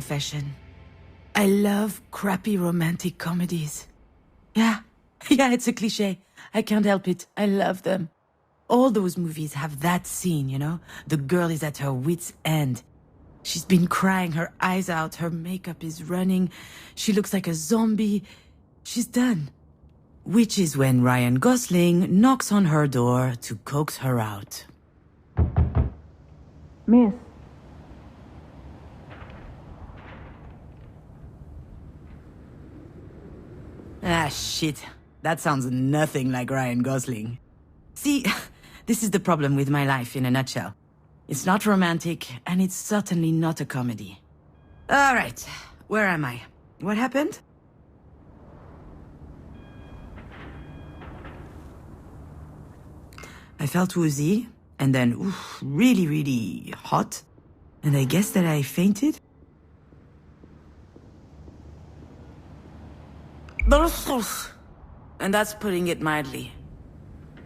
confession. I love crappy romantic comedies. Yeah, yeah, it's a cliché. I can't help it. I love them. All those movies have that scene, you know? The girl is at her wit's end. She's been crying her eyes out, her makeup is running, she looks like a zombie. She's done. Which is when Ryan Gosling knocks on her door to coax her out. Miss. Ah, shit. That sounds nothing like Ryan Gosling. See, this is the problem with my life in a nutshell. It's not romantic, and it's certainly not a comedy. All right, where am I? What happened? I felt woozy, and then really, really hot. And I guess that I fainted? And that's putting it mildly.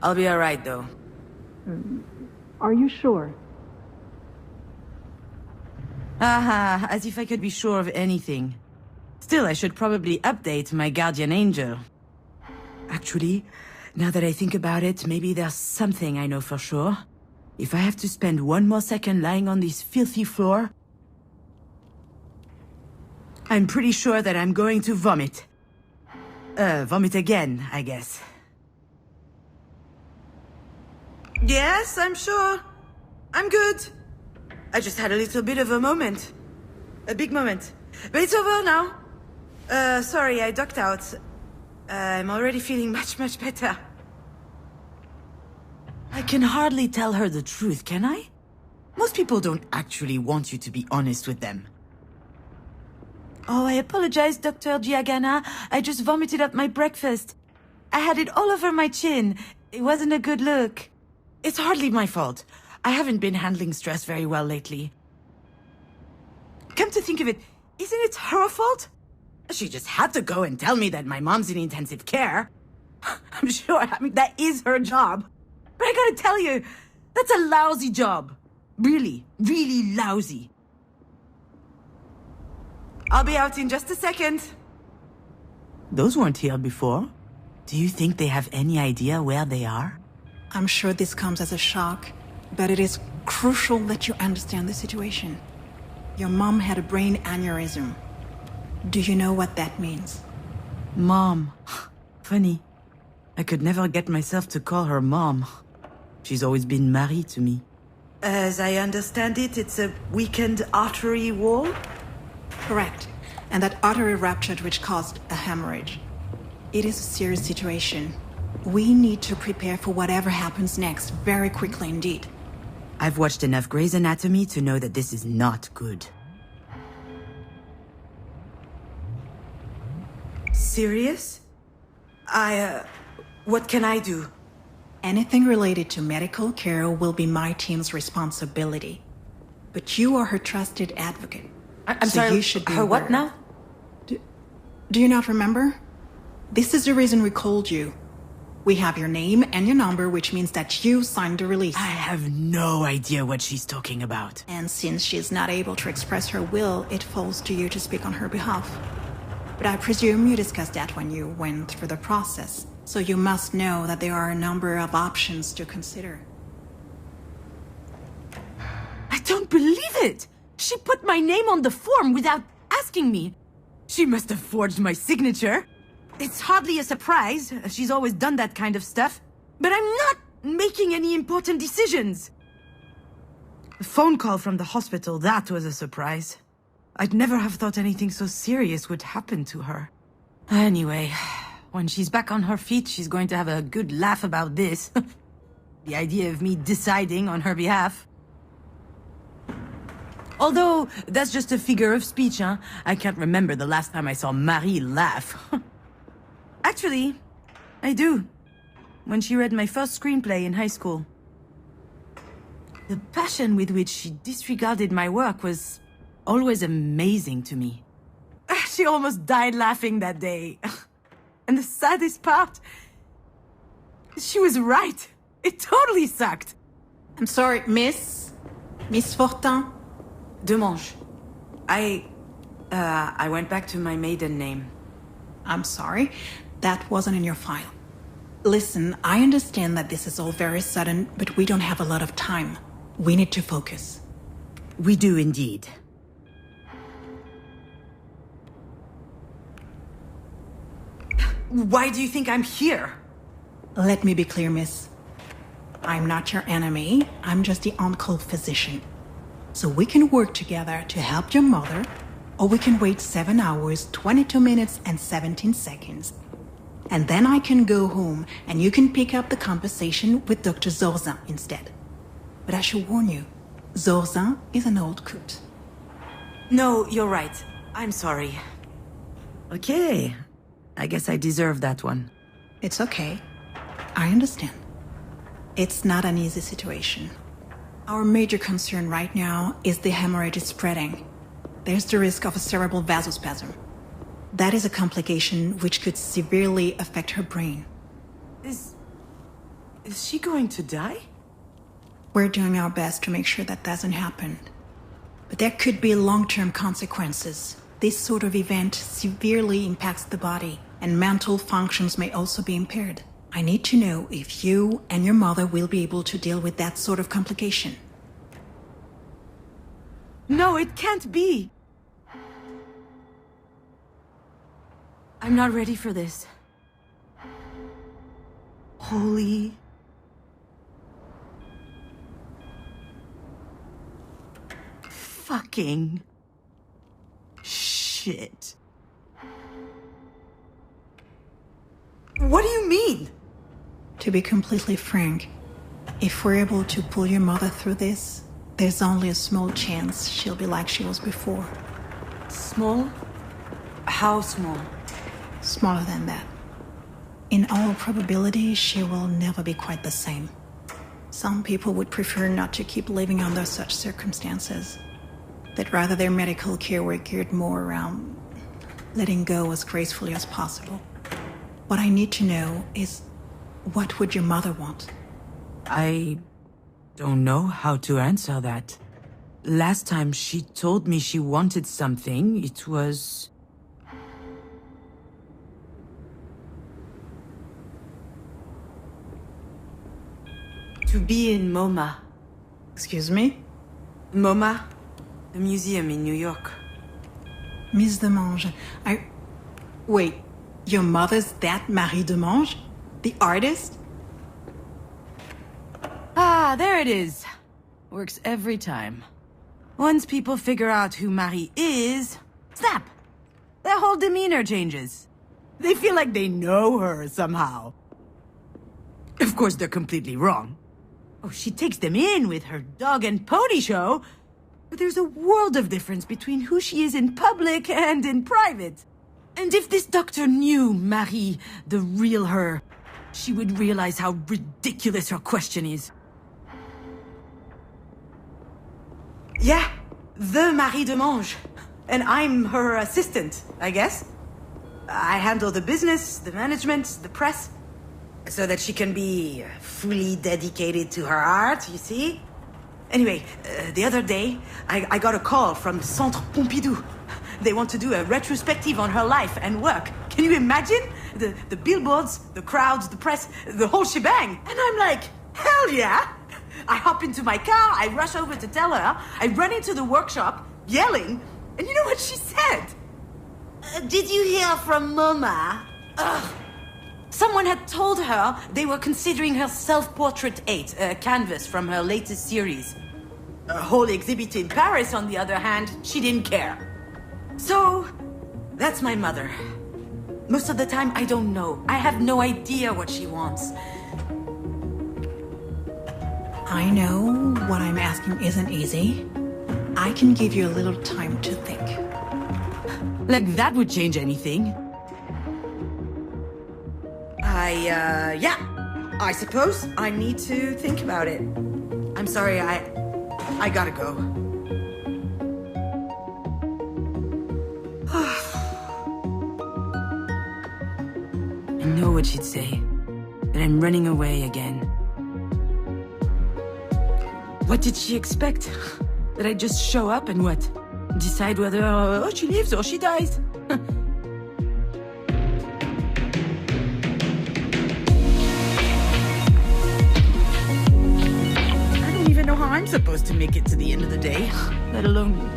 I'll be alright, though. Are you sure? Haha, as if I could be sure of anything. Still, I should probably update my guardian angel. Actually, now that I think about it, maybe there's something I know for sure. If I have to spend one more second lying on this filthy floor, I'm pretty sure that I'm going to vomit. Vomit again, I guess. Yes, I'm sure. I'm good. I just had a little bit of a moment. A big moment. But it's over now. Sorry, I ducked out. I'm already feeling much, much better. I can hardly tell her the truth, can I? Most people don't actually want you to be honest with them. Oh, I apologize, Dr. Giagana. I just vomited up my breakfast. I had it all over my chin. It wasn't a good look. It's hardly my fault. I haven't been handling stress very well lately. Come to think of it, isn't it her fault? She just had to go and tell me that my mom's in intensive care. I'm sure, I mean, that is her job. But I gotta tell you, that's a lousy job. Really, really lousy. I'll be out in just a second. Those weren't here before. Do you think they have any idea where they are? I'm sure this comes as a shock, but it is crucial that you understand the situation. Your mom had a brain aneurysm. Do you know what that means? Mom. Funny. I could never get myself to call her mom. She's always been Marie to me. As I understand it, it's a weakened artery wall? Correct. And that artery ruptured, which caused a hemorrhage. It is a serious situation. We need to prepare for whatever happens next, very quickly indeed. I've watched enough Grey's Anatomy to know that this is not good. Serious? What can I do? Anything related to medical care will be my team's responsibility. But you are her trusted advocate. I'm so sorry, you should be her what aware. now? Do you not remember? This is the reason we called you. We have your name and your number, which means that you signed the release. I have no idea what she's talking about. And since she's not able to express her will, it falls to you to speak on her behalf. But I presume you discussed that when you went through the process. So you must know that there are a number of options to consider. I don't believe it! She put my name on the form without asking me. She must have forged my signature. It's hardly a surprise. She's always done that kind of stuff. But I'm not making any important decisions. The phone call from the hospital, that was a surprise. I'd never have thought anything so serious would happen to her. Anyway, when she's back on her feet, she's going to have a good laugh about this. The idea of me deciding on her behalf. Although, that's just a figure of speech, huh? I can't remember the last time I saw Marie laugh. Actually, I do. When she read my first screenplay in high school. The passion with which she disregarded my work was always amazing to me. She almost died laughing that day. And the saddest part, she was right. It totally sucked. I'm sorry, Miss Fortin? Demange. I went back to my maiden name. I'm sorry, that wasn't in your file. Listen, I understand that this is all very sudden, but we don't have a lot of time. We need to focus. We do indeed. Why do you think I'm here? Let me be clear, miss. I'm not your enemy. I'm just the on-call physician. So we can work together to help your mother, or we can wait 7 hours, 22 minutes, and 17 seconds. And then I can go home, and you can pick up the conversation with Dr. Zorzan instead. But I should warn you, Zorzan is an old coot. No, you're right. I'm sorry. Okay. I guess I deserve that one. It's okay. I understand. It's not an easy situation. Our major concern right now is the hemorrhage is spreading. There's the risk of a cerebral vasospasm. That is a complication which could severely affect her brain. Is she going to die? We're doing our best to make sure that doesn't happen. But there could be long-term consequences. This sort of event severely impacts the body, and mental functions may also be impaired. I need to know if you and your mother will be able to deal with that sort of complication. No, it can't be. I'm not ready for this. Holy... fucking... shit. What do you mean? To be completely frank, if we're able to pull your mother through this, there's only a small chance she'll be like she was before. Small? How small? Smaller than that. In all probability, she will never be quite the same. Some people would prefer not to keep living under such circumstances. That rather their medical care were geared more around letting go as gracefully as possible. What I need to know is, what would your mother want? I don't know how to answer that. Last time she told me she wanted something, it was... to be in MoMA. Excuse me? MoMA? The museum in New York. Miss Demange, Wait, your mother's that Marie Demange? The artist? Ah, there it is. Works every time. Once people figure out who Marie is, snap! Their whole demeanor changes. They feel like they know her somehow. Of course, they're completely wrong. Oh, she takes them in with her dog and pony show, but there's a world of difference between who she is in public and in private. And if this doctor knew Marie, the real her, she would realize how ridiculous her question is. Yeah, the Marie Demange. And I'm her assistant, I guess. I handle the business, the management, the press, so that she can be fully dedicated to her art, you see? Anyway, the other day, I got a call from Centre Pompidou. They want to do a retrospective on her life and work. Can you imagine? The billboards, the crowds, the press, the whole shebang. And I'm like, hell yeah! I hop into my car, I rush over to tell her, I run into the workshop, yelling, and you know what she said? Did you hear from Mama? Ugh. Someone had told her they were considering her Self-Portrait 8, a canvas from her latest series. A whole exhibit in Paris, on the other hand, she didn't care. So, that's my mother. Most of the time, I don't know. I have no idea what she wants. I know what I'm asking isn't easy. I can give you a little time to think. Like that would change anything. Yeah. I suppose I need to think about it. I'm sorry, I gotta go. I know what she'd say. That I'm running away again. What did she expect? That I'd just show up and what? Decide whether she lives or she dies. I don't even know how I'm supposed to make it to the end of the day, let alone...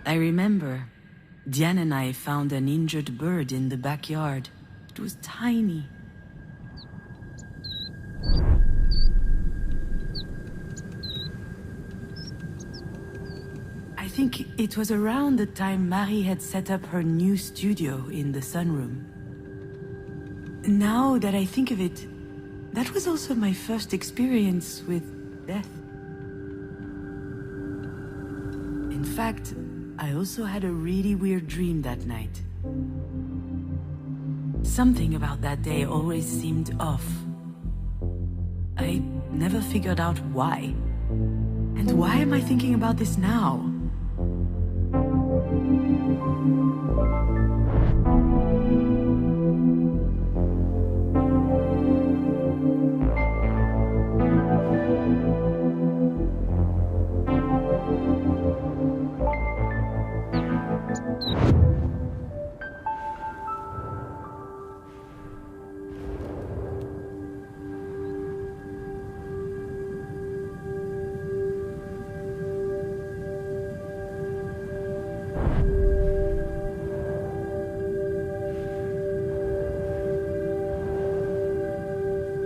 I remember, Diane and I found an injured bird in the backyard. It was tiny. I think it was around the time Marie had set up her new studio in the sunroom. Now that I think of it, that was also my first experience with death. In fact, I also had a really weird dream that night. Something about that day always seemed off. I never figured out why. And why am I thinking about this now?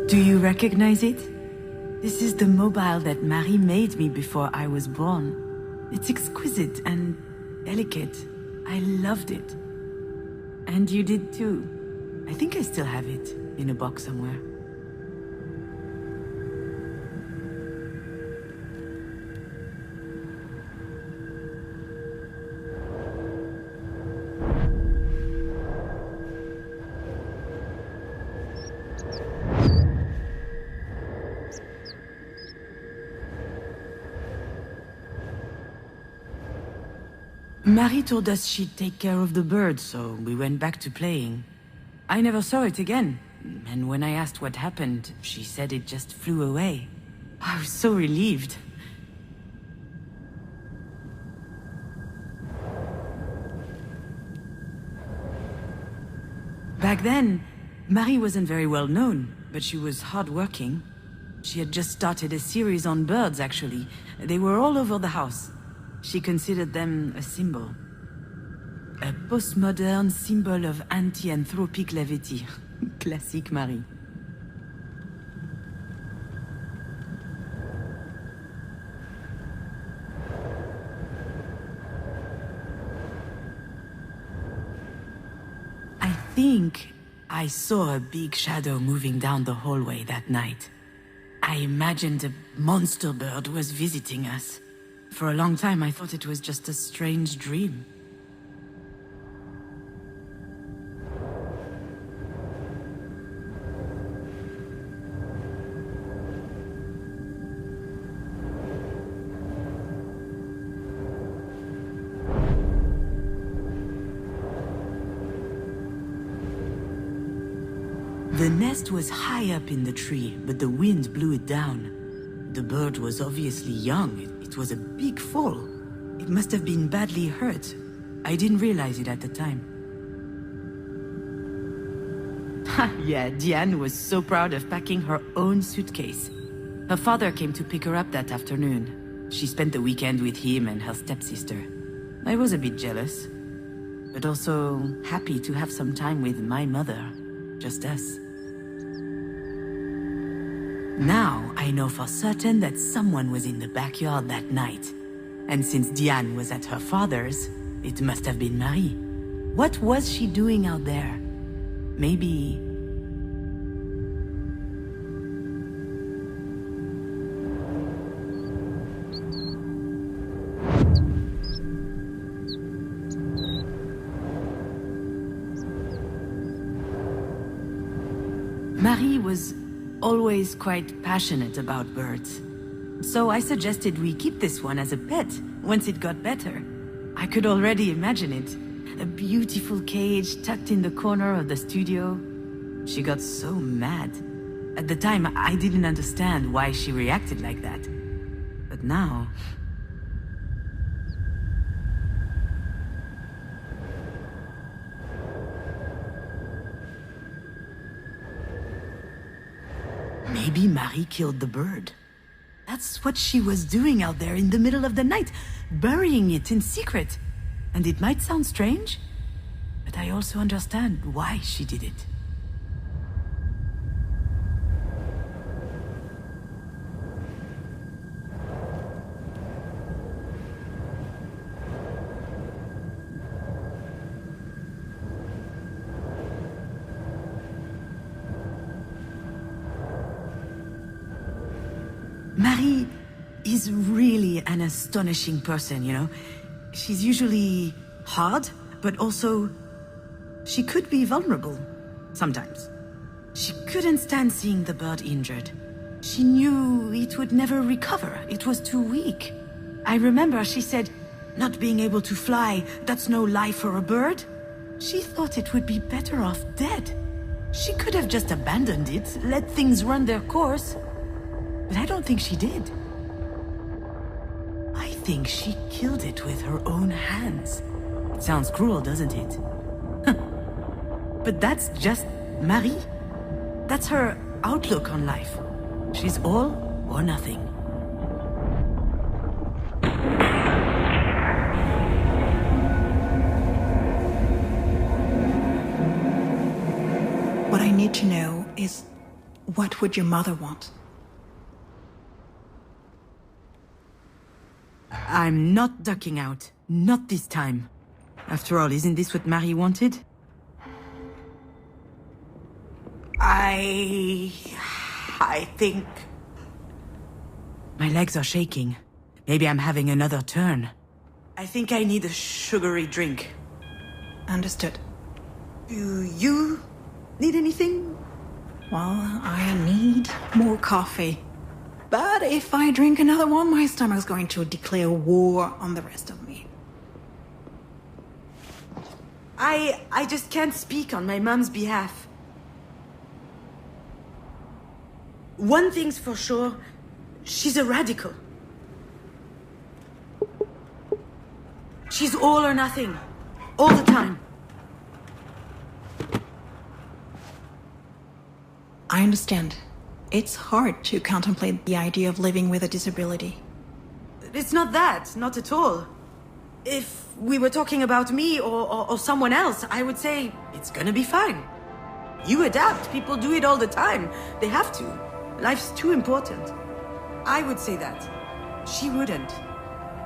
Do you recognize it? This is the mobile that Marie made me before I was born. It's exquisite and delicate. I loved it. And you did too. I think I still have it in a box somewhere. Marie told us she'd take care of the bird, so we went back to playing. I never saw it again, and when I asked what happened, she said it just flew away. I was so relieved. Back then, Marie wasn't very well known, but she was hardworking. She had just started a series on birds, actually. They were all over the house. She considered them a symbol. A postmodern symbol of anti-anthropic levity. Classique Marie. I think I saw a big shadow moving down the hallway that night. I imagined a monster bird was visiting us. For a long time, I thought it was just a strange dream. The nest was high up in the tree, but the wind blew it down. The bird was obviously young. It was a big fall. It must have been badly hurt. I didn't realize it at the time. Yeah, Diane was so proud of packing her own suitcase. Her father came to pick her up that afternoon. She spent the weekend with him and her stepsister. I was a bit jealous, but also happy to have some time with my mother. Just us. Now, I know for certain that someone was in the backyard that night. And since Diane was at her father's, it must have been Marie. What was she doing out there? Maybe Marie was always quite passionate about birds. So I suggested we keep this one as a pet once it got better. I could already imagine it. A beautiful cage tucked in the corner of the studio. She got so mad. At the time, I didn't understand why she reacted like that. But now... Maybe Marie killed the bird. That's what she was doing out there in the middle of the night, burying it in secret. And it might sound strange, but I also understand why she did it. Marie is really an astonishing person, you know? She's usually hard, but also... she could be vulnerable, sometimes. She couldn't stand seeing the bird injured. She knew it would never recover, it was too weak. I remember she said, not being able to fly, that's no life for a bird. She thought it would be better off dead. She could have just abandoned it, let things run their course. But I don't think she did. I think she killed it with her own hands. It sounds cruel, doesn't it? But that's just Marie. That's her outlook on life. She's all or nothing. What I need to know is, what would your mother want? I'm not ducking out. Not this time. After all, isn't this what Marie wanted? I think... My legs are shaking. Maybe I'm having another turn. I think I need a sugary drink. Understood. Do you need anything? Well, I need more coffee. But if I drink another one, my stomach's going to declare war on the rest of me. I just can't speak on my mom's behalf. One thing's for sure, she's a radical. She's all or nothing, all the time. I understand. It's hard to contemplate the idea of living with a disability. It's not that, not at all. If we were talking about me or someone else, I would say it's gonna be fine. You adapt, people do it all the time. They have to. Life's too important. I would say that. She wouldn't.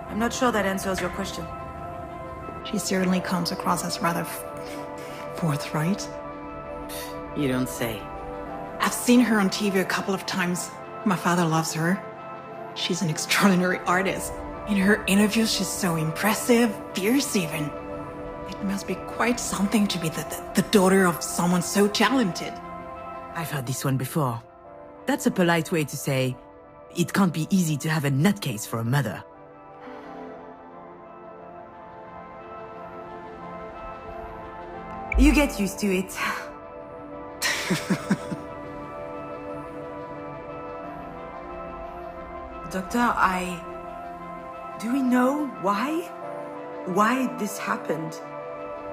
I'm not sure that answers your question. She certainly comes across as rather forthright. You don't say. I've seen her on TV a couple of times. My father loves her. She's an extraordinary artist. In her interviews, she's so impressive, fierce even. It must be quite something to be the daughter of someone so talented. I've heard this one before. That's a polite way to say, it can't be easy to have a nutcase for a mother. You get used to it. Doctor, do we know why? Why this happened?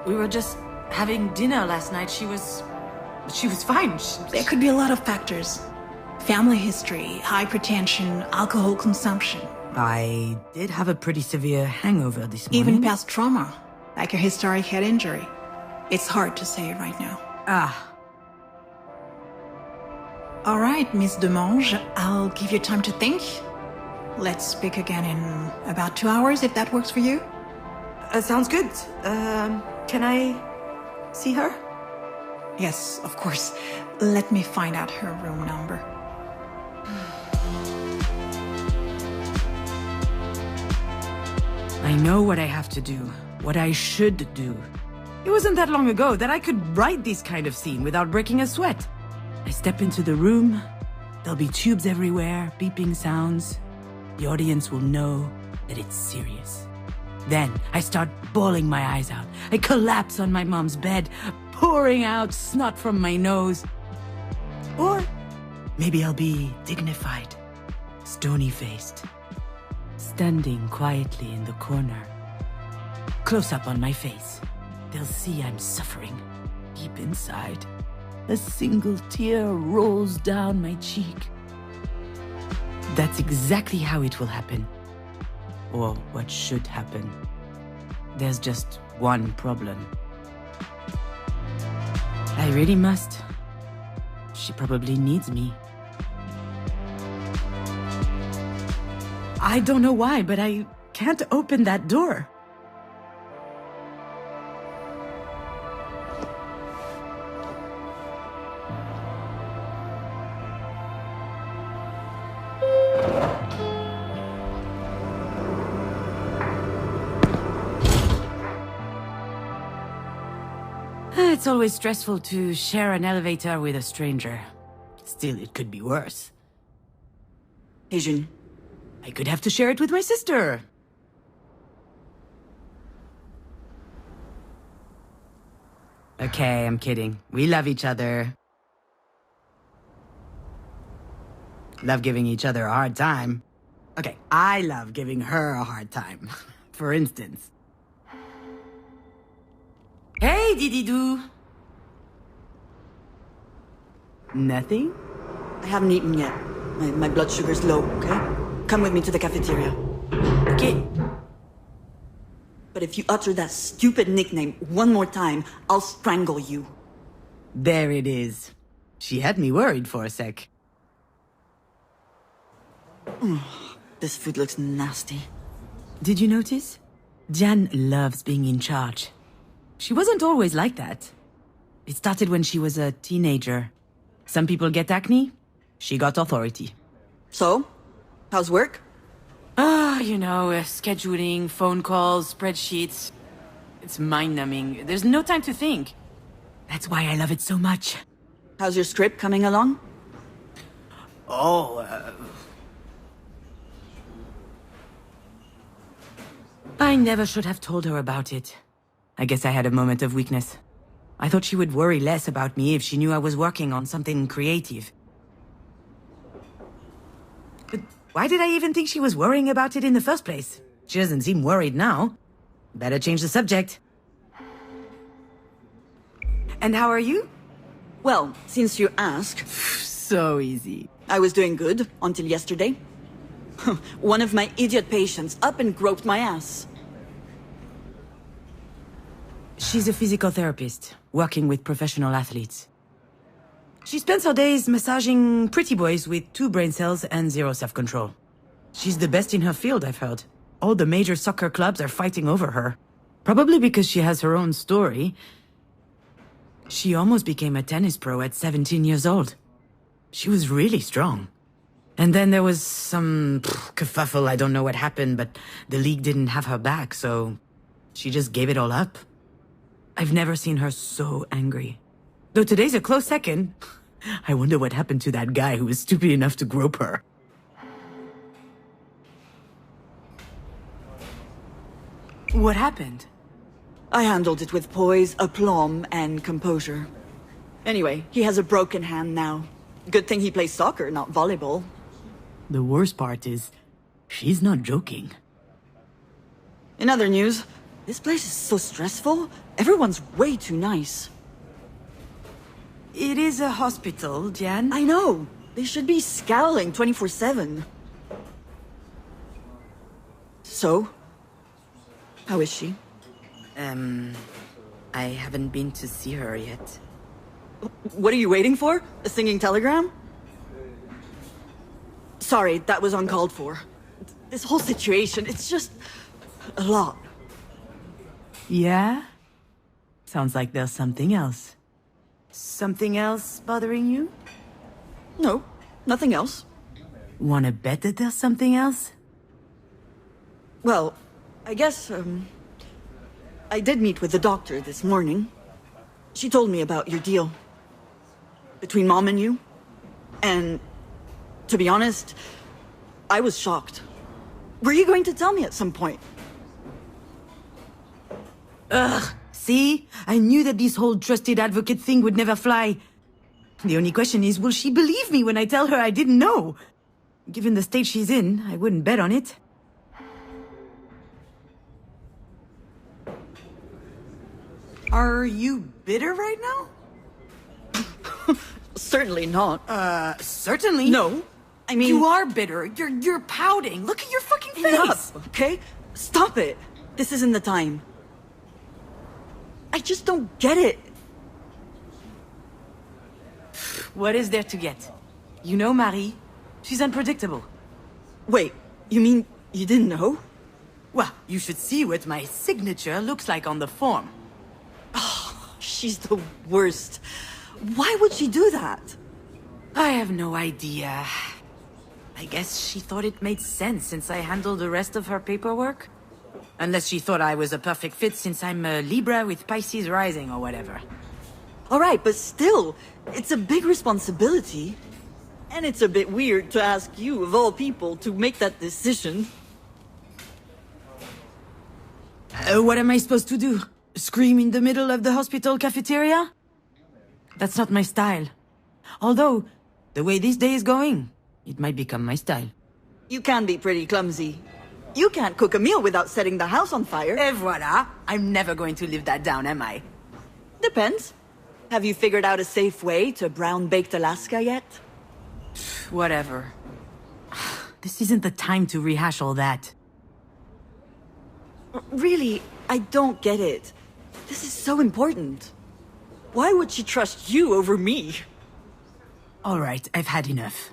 We were just having dinner last night. She was fine. There could be a lot of factors. Family history, hypertension, alcohol consumption. I did have a pretty severe hangover this morning. Even past trauma, like a historic head injury. It's hard to say right now. All right, Miss Demange, I'll give you time to think. Let's speak again in about 2 hours, if that works for you. Sounds good. Can I see her? Yes, of course. Let me find out her room number. I know what I have to do, what I should do. It wasn't that long ago that I could write this kind of scene without breaking a sweat. I step into the room. There'll be tubes everywhere, beeping sounds. The audience will know that it's serious. Then I start bawling my eyes out. I collapse on my mom's bed, pouring out snot from my nose. Or maybe I'll be dignified, stony-faced, standing quietly in the corner. Close up on my face. They'll see I'm suffering deep inside. A single tear rolls down my cheek. That's exactly how it will happen. Or what should happen. There's just one problem. I really must. She probably needs me. I don't know why, but I can't open that door. It's always stressful to share an elevator with a stranger. Still, it could be worse. Hey, June. I could have to share it with my sister. Okay, I'm kidding. We love each other. Love giving each other a hard time. Okay, I love giving her a hard time. For instance. Hey, Didi-Doo! Nothing? I haven't eaten yet. My blood sugar's low, okay? Come with me to the cafeteria. Okay. But if you utter that stupid nickname one more time, I'll strangle you. There it is. She had me worried for a sec. This food looks nasty. Did you notice? Jan loves being in charge. She wasn't always like that. It started when she was a teenager. Some people get acne. She got authority. So? How's work? Scheduling, phone calls, spreadsheets. It's mind-numbing. There's no time to think. That's why I love it so much. How's your script coming along? I never should have told her about it. I guess I had a moment of weakness. I thought she would worry less about me if she knew I was working on something creative. But why did I even think she was worrying about it in the first place? She doesn't seem worried now. Better change the subject. And how are you? Well, since you ask, So easy. I was doing good until yesterday. One of my idiot patients up and groped my ass. She's a physical therapist, working with professional athletes. She spends her days massaging pretty boys with 2 brain cells and 0 self-control. She's the best in her field, I've heard. All the major soccer clubs are fighting over her. Probably because she has her own story. She almost became a tennis pro at 17 years old. She was really strong. And then there was some kerfuffle, I don't know what happened, but the league didn't have her back, so she just gave it all up. I've never seen her so angry. Though today's a close second. I wonder what happened to that guy who was stupid enough to grope her. What happened? I handled it with poise, aplomb, and composure. Anyway, he has a broken hand now. Good thing he plays soccer, not volleyball. The worst part is, she's not joking. In other news, this place is so stressful. Everyone's way too nice. It is a hospital, Jan. I know. They should be scowling 24/7. So? How is she? I haven't been to see her yet. What are you waiting for? A singing telegram? Sorry, that was uncalled for. This whole situation, it's just a lot. Yeah? Sounds like there's something else. Something else bothering you? No, nothing else. Wanna bet that there's something else? Well, I guess, I did meet with the doctor this morning. She told me about your deal. between Mom and you. And, to be honest, I was shocked. Were you going to tell me at some point? Ugh, see? I knew that this whole trusted advocate thing would never fly. The only question is, will she believe me when I tell her I didn't know? Given the state she's in, I wouldn't bet on it. Are you bitter right now? Certainly not. Certainly. No. I mean... You are bitter. You're pouting. Look at your fucking face. Enough, okay? Stop it. This isn't the time. I just don't get it. What is there to get? You know Marie. She's unpredictable. Wait, you mean you didn't know? Well, you should see what my signature looks like on the form. Oh, she's the worst. Why would she do that? I have no idea. I guess she thought it made sense since I handled the rest of her paperwork. Unless she thought I was a perfect fit since I'm a Libra with Pisces rising or whatever. All right, but still, it's a big responsibility. And it's a bit weird to ask you, of all people, to make that decision. What am I supposed to do? Scream in the middle of the hospital cafeteria? That's not my style. Although, the way this day is going, it might become my style. You can be pretty clumsy. You can't cook a meal without setting the house on fire. Et voilà! I'm never going to live that down, am I? Depends. Have you figured out a safe way to brown-baked Alaska yet? Whatever. This isn't the time to rehash all that. Really, I don't get it. This is so important. Why would she trust you over me? All right, I've had enough.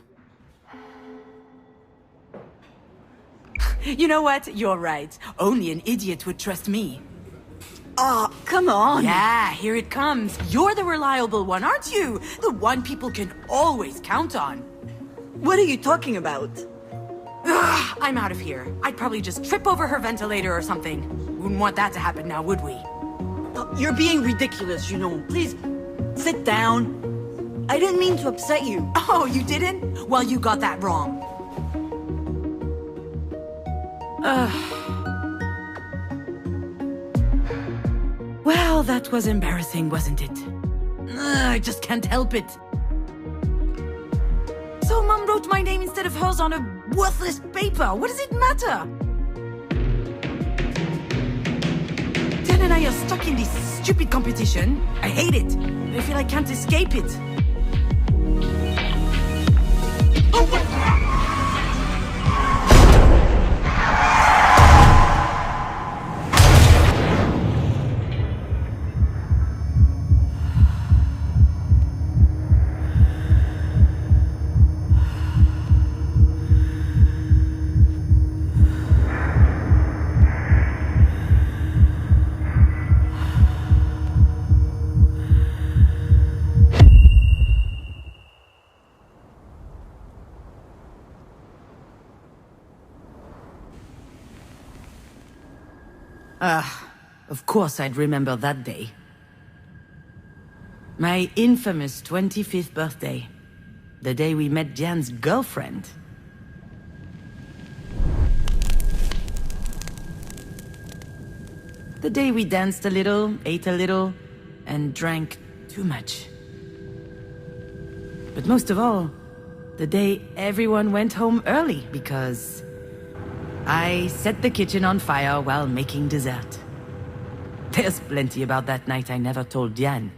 You know what? You're right. Only an idiot would trust me. Ah, come on! Yeah, here it comes. You're the reliable one, aren't you? The one people can always count on. What are you talking about? Ugh, I'm out of here. I'd probably just trip over her ventilator or something. Wouldn't want that to happen now, would we? You're being ridiculous, you know. Please, sit down. I didn't mean to upset you. Oh, you didn't? Well, you got that wrong. Well, that was embarrassing, wasn't it? I just can't help it. So Mom wrote my name instead of hers on a worthless paper. What does it matter? Dan and I are stuck in this stupid competition. I hate it. I feel I can't escape it. Of course I'd remember that day. My infamous 25th birthday. The day we met Diane's girlfriend. The day we danced a little, ate a little, and drank too much. But most of all, the day everyone went home early because I set the kitchen on fire while making dessert. There's plenty about that night I never told Diane.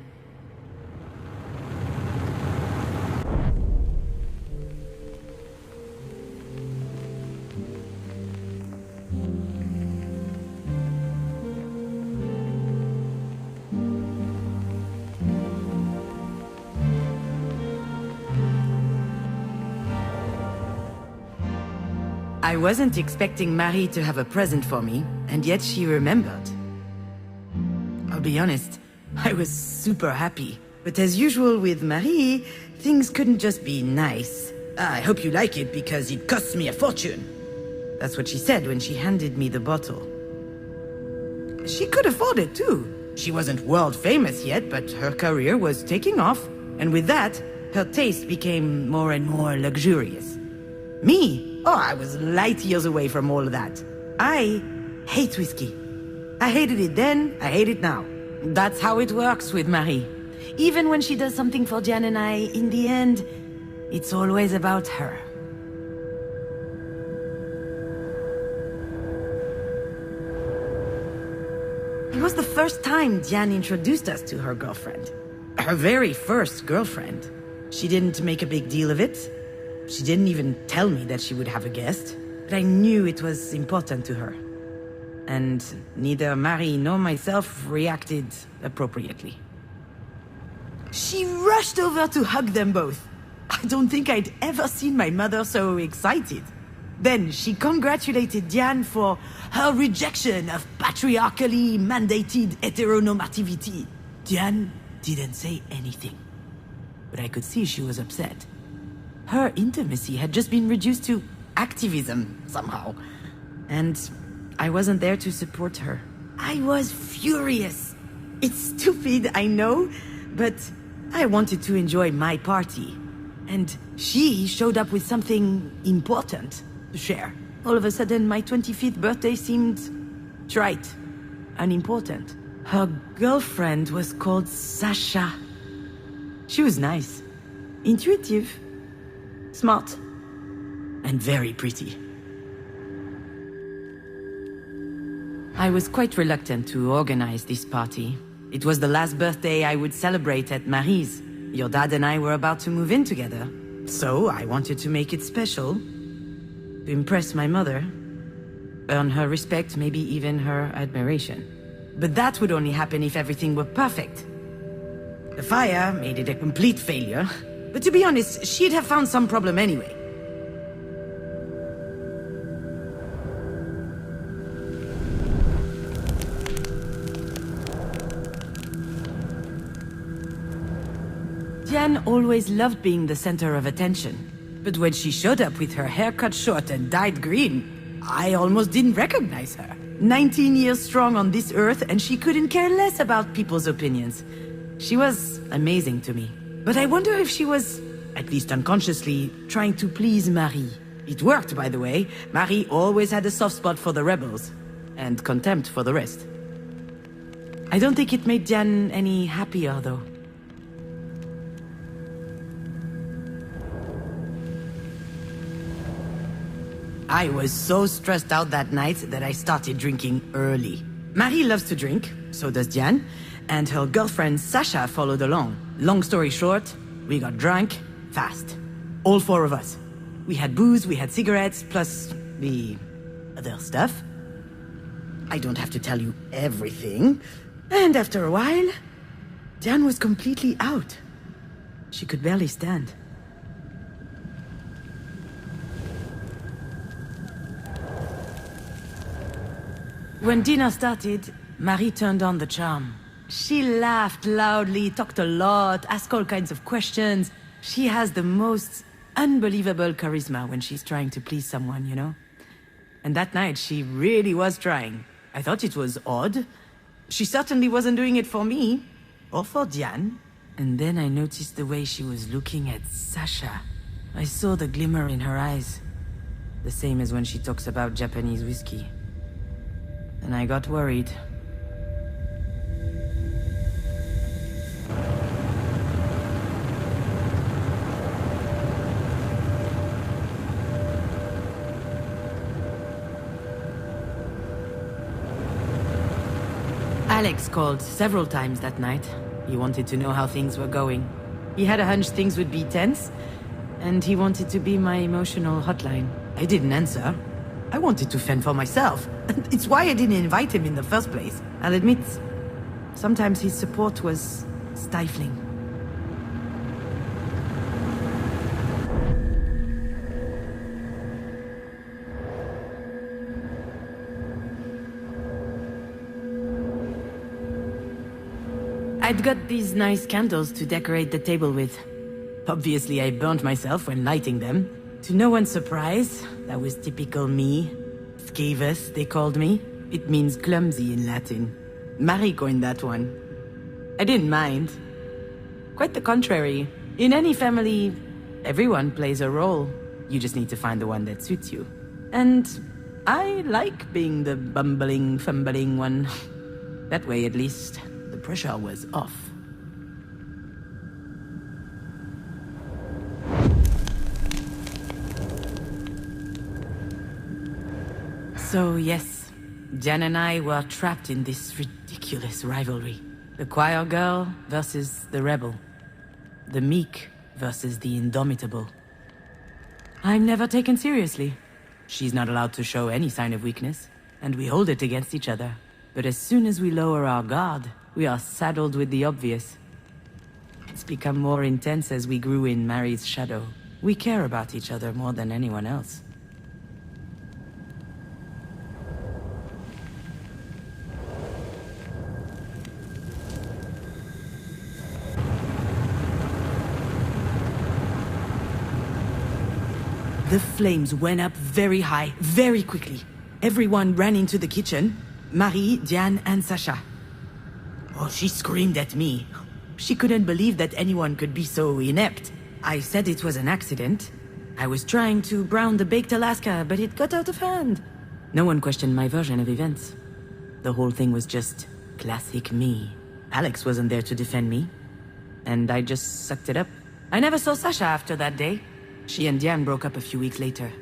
I wasn't expecting Marie to have a present for me, and yet she remembered. I'll be honest, I was super happy. But as usual with Marie, things couldn't just be nice. I hope you like it because it costs me a fortune. That's what she said when she handed me the bottle. She could afford it too. She wasn't world famous yet, but her career was taking off. And with that, her taste became more and more luxurious. Me? Oh, I was light years away from all of that. I hate whiskey. I hated it then, I hate it now. That's how it works with Marie. Even when she does something for Diane and I, in the end, it's always about her. It was the first time Diane introduced us to her girlfriend. Her very first girlfriend. She didn't make a big deal of it. She didn't even tell me that she would have a guest. But I knew it was important to her. And neither Marie nor myself reacted appropriately. She rushed over to hug them both. I don't think I'd ever seen my mother so excited. Then she congratulated Diane for her rejection of patriarchally mandated heteronormativity. Diane didn't say anything, but I could see she was upset. Her intimacy had just been reduced to activism, somehow. And I wasn't there to support her. I was furious. It's stupid, I know, but I wanted to enjoy my party. And she showed up with something important to share. All of a sudden, my 25th birthday seemed trite, unimportant. Her girlfriend was called Sasha. She was nice, intuitive, smart, and very pretty. I was quite reluctant to organize this party. It was the last birthday I would celebrate at Marie's. Your dad and I were about to move in together. So I wanted to make it special, to impress my mother, earn her respect, maybe even her admiration. But that would only happen if everything were perfect. The fire made it a complete failure, but to be honest, she'd have found some problem anyway. Diane always loved being the center of attention. But when she showed up with her hair cut short and dyed green, I almost didn't recognize her. 19 years strong on this earth, and she couldn't care less about people's opinions. She was amazing to me. But I wonder if she was, at least unconsciously, trying to please Marie. It worked, by the way. Marie always had a soft spot for the rebels, and contempt for the rest. I don't think it made Diane any happier, though. I was so stressed out that night that I started drinking early. Marie loves to drink, so does Diane, and her girlfriend Sasha followed along. Long story short, we got drunk fast. All four of us. We had booze, we had cigarettes, plus the other stuff. I don't have to tell you everything. And after a while, Diane was completely out. She could barely stand. When dinner started, Marie turned on the charm. She laughed loudly, talked a lot, asked all kinds of questions. She has the most unbelievable charisma when she's trying to please someone, you know? And that night, she really was trying. I thought it was odd. She certainly wasn't doing it for me, or for Diane. And then I noticed the way she was looking at Sasha. I saw the glimmer in her eyes. The same as when she talks about Japanese whiskey. And I got worried. Alex called several times that night. He wanted to know how things were going. He had a hunch things would be tense, and he wanted to be my emotional hotline. I didn't answer. I wanted to fend for myself. It's why I didn't invite him in the first place. I'll admit, sometimes his support was stifling. I'd got these nice candles to decorate the table with. Obviously, I burned myself when lighting them. To no one's surprise, that was typical me. Scavus, they called me. It means clumsy in Latin. Marie coined that one. I didn't mind. Quite the contrary. In any family, everyone plays a role. You just need to find the one that suits you. And I like being the bumbling, fumbling one. That way, at least, the pressure was off. So, yes, Jan and I were trapped in this ridiculous rivalry. The choir girl versus the rebel. The meek versus the indomitable. I'm never taken seriously. She's not allowed to show any sign of weakness, and we hold it against each other. But as soon as we lower our guard, we are saddled with the obvious. It's become more intense as we grew in Mary's shadow. We care about each other more than anyone else. The flames went up very high, very quickly. Everyone ran into the kitchen. Marie, Diane, and Sasha. Oh, she screamed at me. She couldn't believe that anyone could be so inept. I said it was an accident. I was trying to brown the baked Alaska, but it got out of hand. No one questioned my version of events. The whole thing was just classic me. Alex wasn't there to defend me, and I just sucked it up. I never saw Sasha after that day. She and Diane broke up a few weeks later.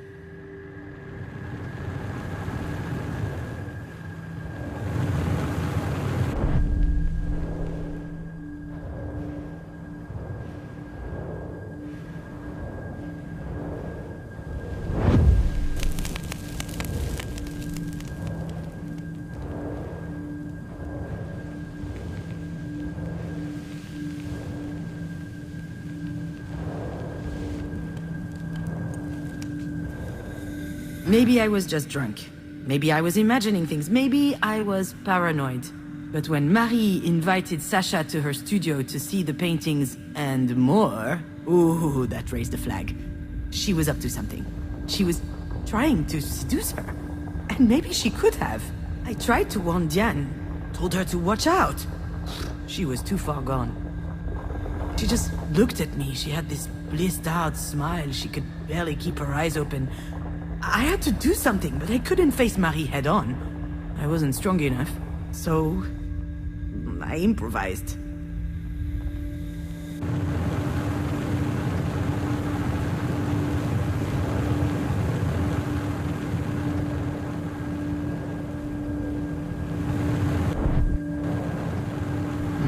Maybe I was just drunk. Maybe I was imagining things. Maybe I was paranoid. But when Marie invited Sasha to her studio to see the paintings and more, ooh, that raised a flag. She was up to something. She was trying to seduce her. And maybe she could have. I tried to warn Diane, told her to watch out. She was too far gone. She just looked at me. She had this blissed out smile. She could barely keep her eyes open. I had to do something, but I couldn't face Marie head on. I wasn't strong enough, so I improvised.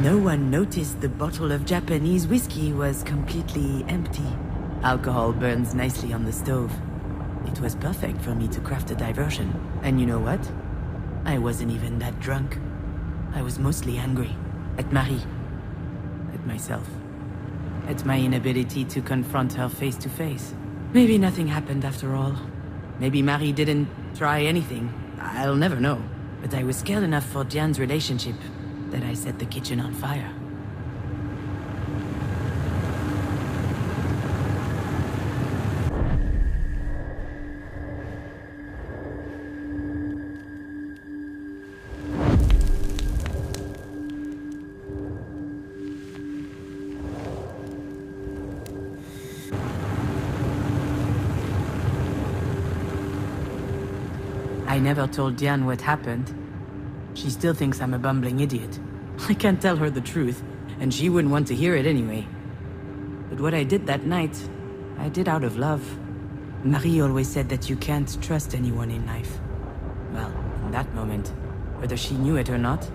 No one noticed the bottle of Japanese whiskey was completely empty. Alcohol burns nicely on the stove. It was perfect for me to craft a diversion. And you know what? I wasn't even that drunk. I was mostly angry. At Marie. At myself. At my inability to confront her face to face. Maybe nothing happened after all. Maybe Marie didn't try anything. I'll never know. But I was scared enough for Diane's relationship that I set the kitchen on fire. I never told Diane what happened. She still thinks I'm a bumbling idiot. I can't tell her the truth, and she wouldn't want to hear it anyway. But what I did that night, I did out of love. Marie always said that you can't trust anyone in life. Well, in that moment, whether she knew it or not,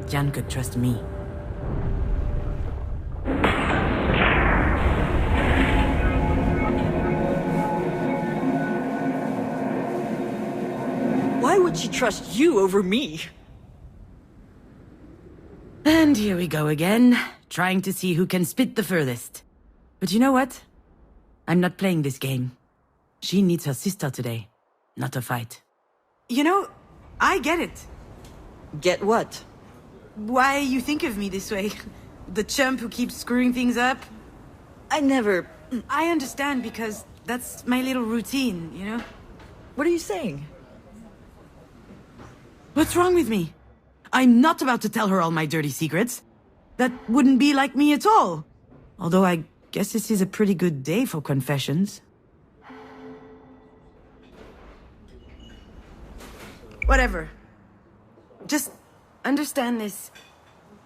Diane could trust me. Why would she trust you over me? And here we go again, trying to see who can spit the furthest. But you know what? I'm not playing this game. She needs her sister today, not a fight. You know, I get it. Get what? Why you think of me this way. The chump who keeps screwing things up. I never... I understand because that's my little routine, you know? What are you saying? What's wrong with me? I'm not about to tell her all my dirty secrets. That wouldn't be like me at all. Although I Guess this is a pretty good day for confessions. Whatever. Just understand this.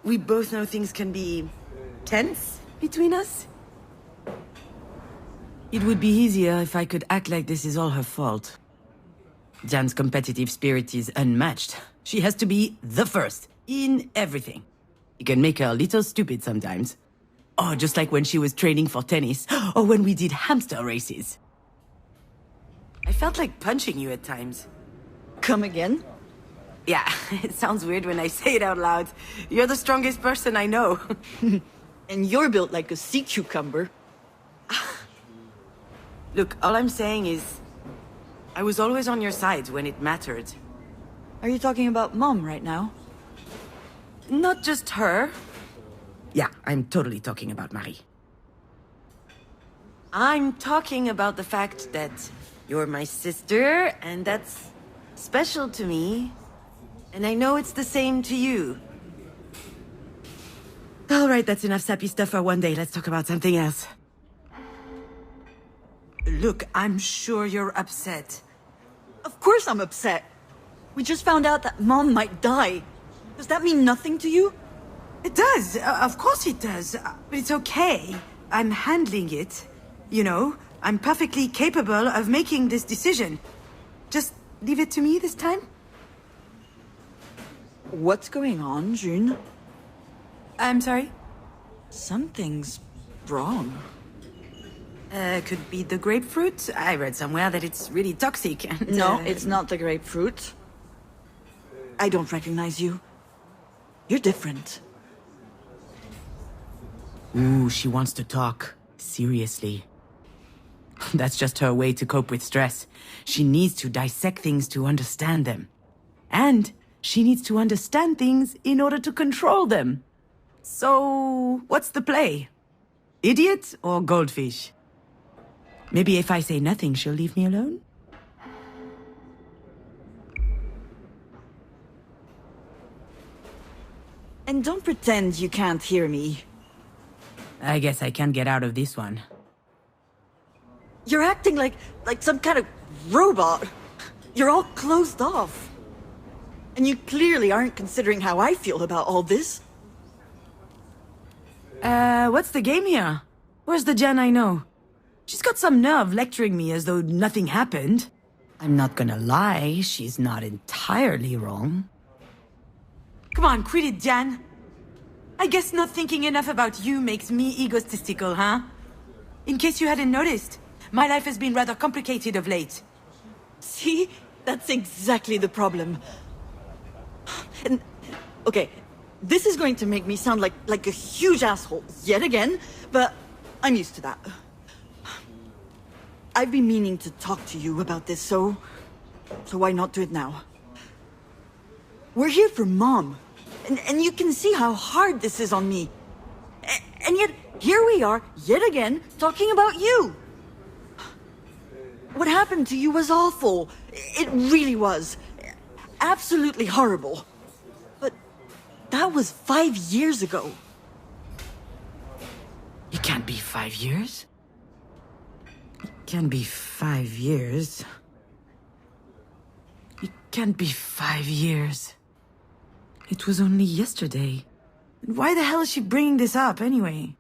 We both know things can be tense between us. It would be easier if I could act like this is all her fault. Jan's competitive spirit is unmatched. She has to be the first in everything. It can make her a little stupid sometimes. Oh, just like when she was training for tennis, or when we did hamster races. I felt like punching you at times. Come again? Yeah, it sounds weird when I say it out loud. You're the strongest person I know. And you're built like a sea cucumber. Look, all I'm saying is, I was always on your side when it mattered. Are you talking about Mom right now? Not just her. Yeah, I'm totally talking about Marie. I'm talking about the fact that you're my sister, and that's special to me. And I know it's the same to you. All right, that's enough sappy stuff for one day. Let's talk about something else. Look, I'm sure you're upset. Of course I'm upset. We just found out that Mom might die. Does that mean nothing to you? It does. Of course it does. But it's okay. I'm handling it. You know, I'm perfectly capable of making this decision. Just leave it to me this time. What's going on, June? I'm sorry? Something's wrong. Could be the grapefruit. I read somewhere that it's really toxic. And, No, it's not the grapefruit. I don't recognize you. You're different. Ooh, she wants to talk. Seriously. That's just her way to cope with stress. She needs to dissect things to understand them. And she needs to understand things in order to control them. So, what's the play? Idiot or goldfish? Maybe if I say nothing, she'll leave me alone? And don't pretend you can't hear me. I guess I can't get out of this one. You're acting like some kind of robot. You're all closed off. And you clearly aren't considering how I feel about all this. What's the game here? Where's the Jan I know? She's got some nerve lecturing me as though nothing happened. I'm not gonna lie, she's not entirely wrong. Come on, quit it, Jan. I guess not thinking enough about you makes me egotistical, huh? In case you hadn't noticed, my life has been rather complicated of late. See? That's exactly the problem. And, okay, this is going to make me sound like a huge asshole yet again, but I'm used to that. I've been meaning to talk to you about this, so why not do it now? We're here for Mom, and you can see how hard this is on me. And yet, here we are, yet again, talking about you. What happened to you was awful. It really was. Absolutely horrible. But that was 5 years ago. It can't be 5 years. It can't be 5 years. It can't be 5 years. It was only yesterday. Why the hell is she bringing this up, anyway?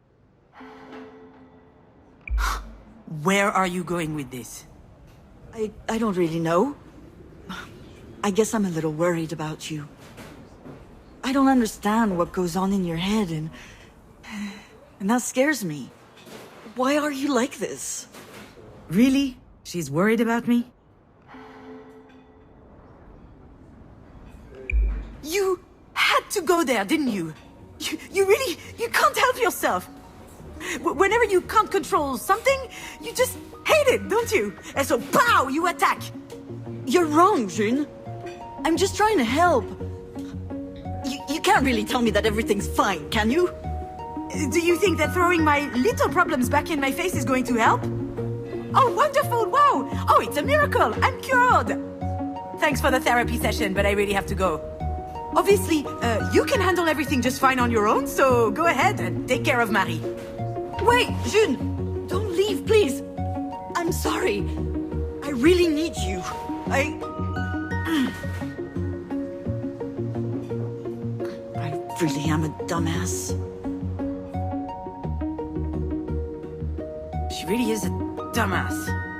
Where are you going with this? I don't really know. I guess I'm a little worried about you. I don't understand what goes on in your head, and that scares me. Why are you like this? Really? She's worried about me? You had to go there, didn't you? You can't help yourself. Whenever you can't control something, you just hate it, don't you? And so, pow, you attack. You're wrong, June. I'm just trying to help. You can't really tell me that everything's fine, can you? Do you think that throwing my little problems back in my face is going to help? Oh, wonderful, wow! Oh, it's a miracle, I'm cured! Thanks for the therapy session, but I really have to go. Obviously, you can handle everything just fine on your own, so go ahead and take care of Marie. Wait, June! Don't leave, please! I'm sorry. I really need you. I really am a dumbass. She really is a dumbass.